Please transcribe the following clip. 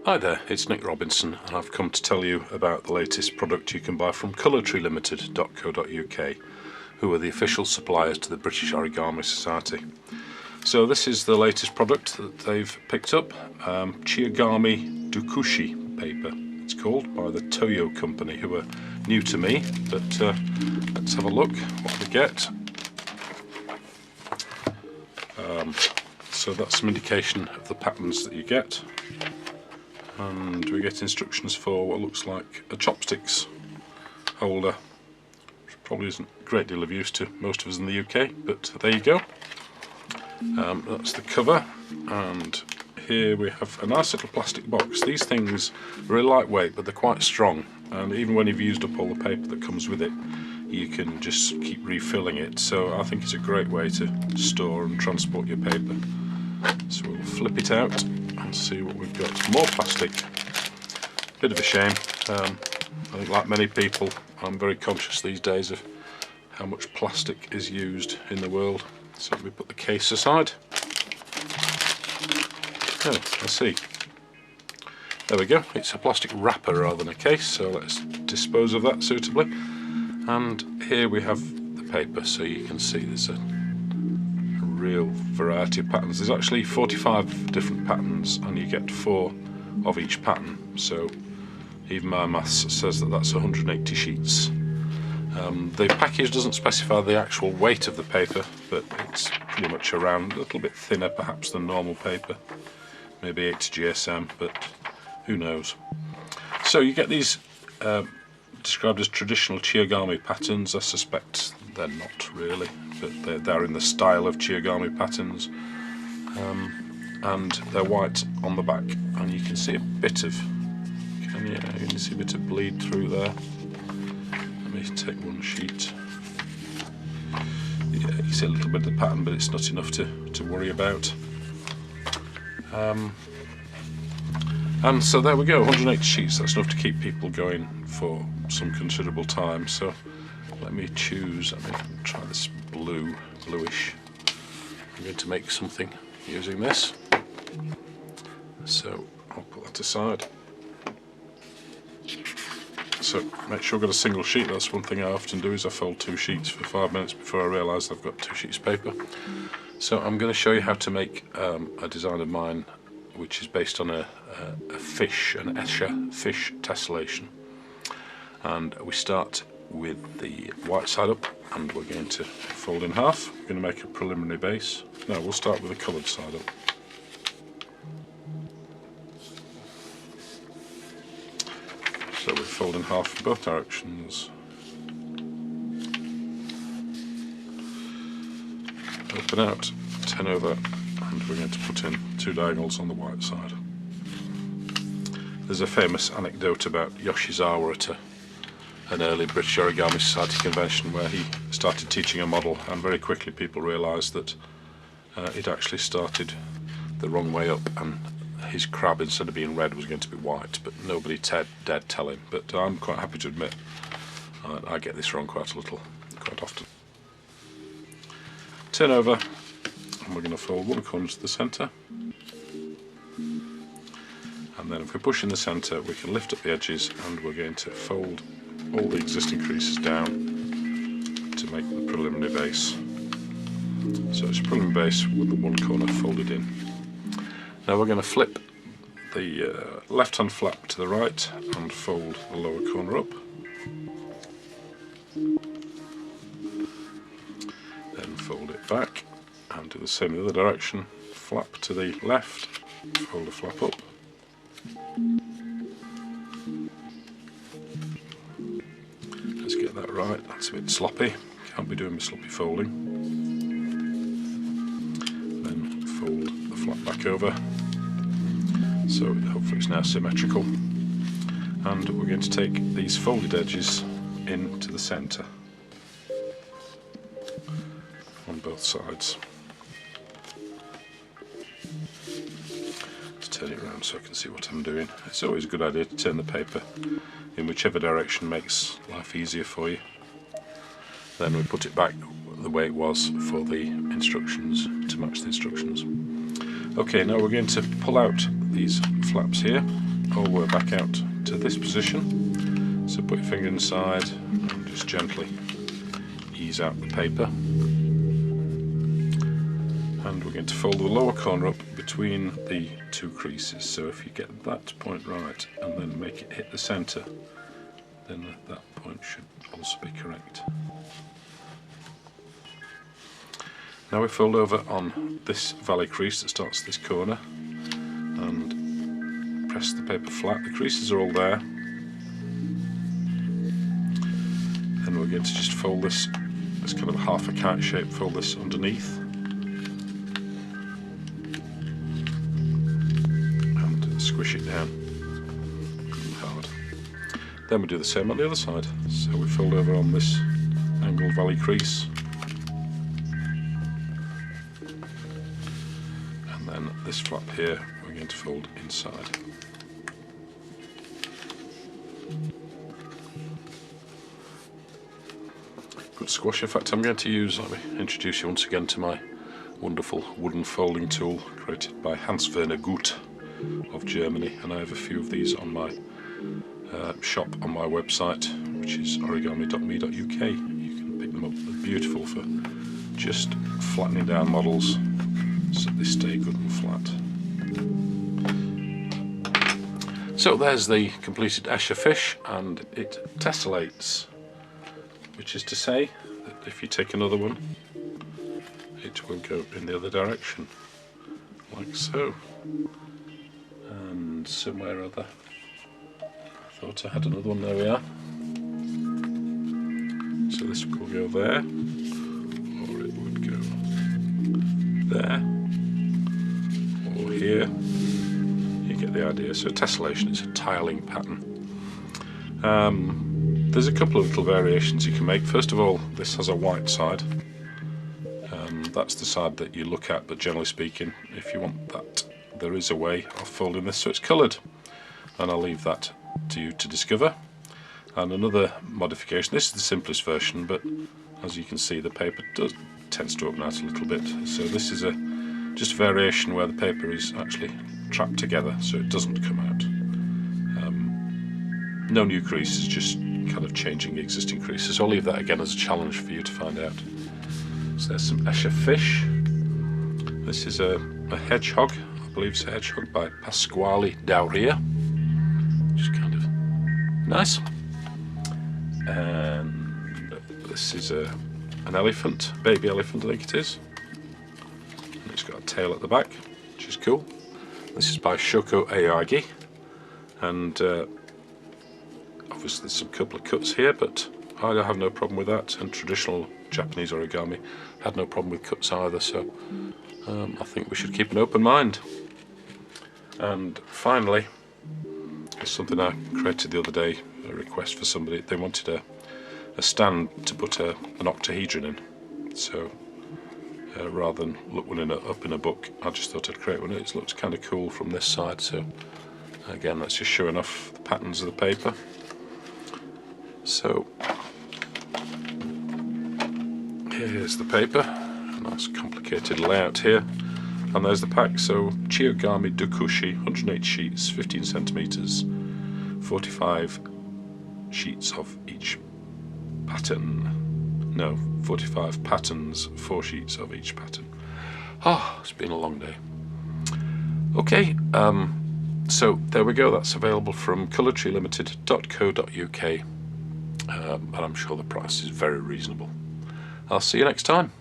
Hi there, it's Nick Robinson and I've come to tell you about the latest product you can buy from colourtree.limited.co.uk, who are the official suppliers to the British Origami Society. So this is the latest product that they've picked up, Chiyogami Dukushi paper. It's called, by the Toyo company, who are new to me, but let's have a look what we get. So that's some indication of the patterns that you get. And we get instructions for what looks like a chopsticks holder, which probably isn't a great deal of use to most of us in the UK, but there you go. That's the cover, and here we have a nice little plastic box. These things are really lightweight, but they're quite strong, and even when you've used up all the paper that comes with it, you can just keep refilling it. So I think it's a great way to store and transport your paper. So we'll flip it out and see what we've got. More plastic. Bit of a shame. I think, like many people, I'm very conscious these days of how much plastic is used in the world. So we put the case aside. Oh, I see. There we go. It's a plastic wrapper rather than a case, so let's dispose of that suitably. And here we have the paper, so you can see there's a real variety of patterns. There's actually 45 different patterns and you get 4 of each pattern, so even my maths says that that's 180 sheets. The package doesn't specify the actual weight of the paper, but it's pretty much around, a little bit thinner perhaps than normal paper, maybe 80 GSM, but who knows. So you get these described as traditional Chiyogami patterns. I suspect they're not really, but they're in the style of Chiyogami patterns, and they're white on the back, and you can see a bit of, you can see a bit of bleed through there. Let me take one sheet. Yeah, you see a little bit of the pattern, but it's not enough to worry about. And so there we go, 180 sheets. That's enough to keep people going for some considerable time. So let me choose, try this bluish. I'm going to make something using this. So I'll put that aside. So make sure I've got a single sheet. That's one thing I often do, is I fold 2 sheets for 5 minutes before I realise I've got 2 sheets of paper. So I'm going to show you how to make a design of mine which is based on a fish, an Escher Fish Tesselation. And we start with the white side up, and we're going to fold in half. We're going to make a preliminary base. No, we'll start with the coloured side up. So we fold in half in both directions. Open out, turn over, and we're going to put in 2 diagonals on the white side. There's a famous anecdote about Yoshizawa at an early British Origami Society convention where he started teaching a model, and very quickly people realised that it actually started the wrong way up, and his crab, instead of being red, was going to be white, but nobody dared tell him. But I'm quite happy to admit I get this wrong quite often. Turn over, and we're going to fold one corner to the centre, and then if we push in the centre we can lift up the edges, and we're going to fold all the existing creases down to make the preliminary base. So it's a preliminary base with the one corner folded in. Now we're going to flip the left hand flap to the right and fold the lower corner up. Then fold it back and do the same in the other direction. Flap to the left, fold the flap up. Let's get that right, that's a bit sloppy, can't be doing my sloppy folding. Then fold the flap back over, so hopefully it's now symmetrical. And we're going to take these folded edges into the centre on both sides. Turn it around so I can see what I'm doing. It's always a good idea to turn the paper in whichever direction makes life easier for you. Then we put it back the way it was for the instructions, to match the instructions. Okay, now we're going to pull out these flaps here all the way back out to this position. So put your finger inside and just gently ease out the paper. And we're going to fold the lower corner up between the two creases. So if you get that point right and then make it hit the centre, then that point should also be correct. Now we fold over on this valley crease that starts this corner and press the paper flat. The creases are all there. Then we're going to just fold this as kind of half a kite shape, fold this underneath. And squish it down hard. Then we do the same on the other side. So we fold over on this angled valley crease. And this flap here we're going to fold inside. Good squash. In fact, I'm going to use, let me introduce you once again to my wonderful wooden folding tool created by Hans Werner Gut of Germany, and I have a few of these on my shop on my website, which is origami.me.uk. You can pick them up. They're beautiful for just flattening down models so they stay good and flat. So there's the completed Escher fish, and it tessellates, which is to say that if you take another one, it will go in the other direction, like so. And somewhere or other, I thought I had another one. There we are. So this will go there, or it would go there, or here. You get the idea. So tessellation is a tiling pattern. There's a couple of little variations you can make. First of all, this has a white side. That's the side that you look at, but generally speaking, if you want that, there is a way of folding this so it's coloured, and I'll leave that to you to discover. And another modification, this is the simplest version, but as you can see the paper tends to open out a little bit, so this is just a variation where the paper is actually trapped together so it doesn't come out. No new creases, just kind of changing the existing creases. So I'll leave that again as a challenge for you to find out. So there's some Escher fish. This is a hedgehog, I believe it's a hedgehog by Pasquale Dauria, which is kind of nice. And this is an elephant, baby elephant I think it is. And it's got a tail at the back, which is cool. This is by Shoko Aoyagi, and obviously there's some couple of cuts here, but I have no problem with that, and traditional Japanese origami had no problem with cuts either, so I think we should keep an open mind. And finally, it's something I created the other day, a request for somebody. They wanted a stand to put an octahedron in, so rather than look one up in a book, I just thought I'd create one. It looks kind of cool from this side, so again that's just showing off the patterns of the paper. So here's the paper, a nice complicated layout here, and there's the pack. So Chiyogami Dokushi, 108 sheets, 15 centimeters, 45 sheets of each pattern. No, 45 patterns, 4 sheets of each pattern. Oh, it's been a long day. Okay, so there we go. That's available from colourtreelimited.co.uk, and I'm sure the price is very reasonable. I'll see you next time.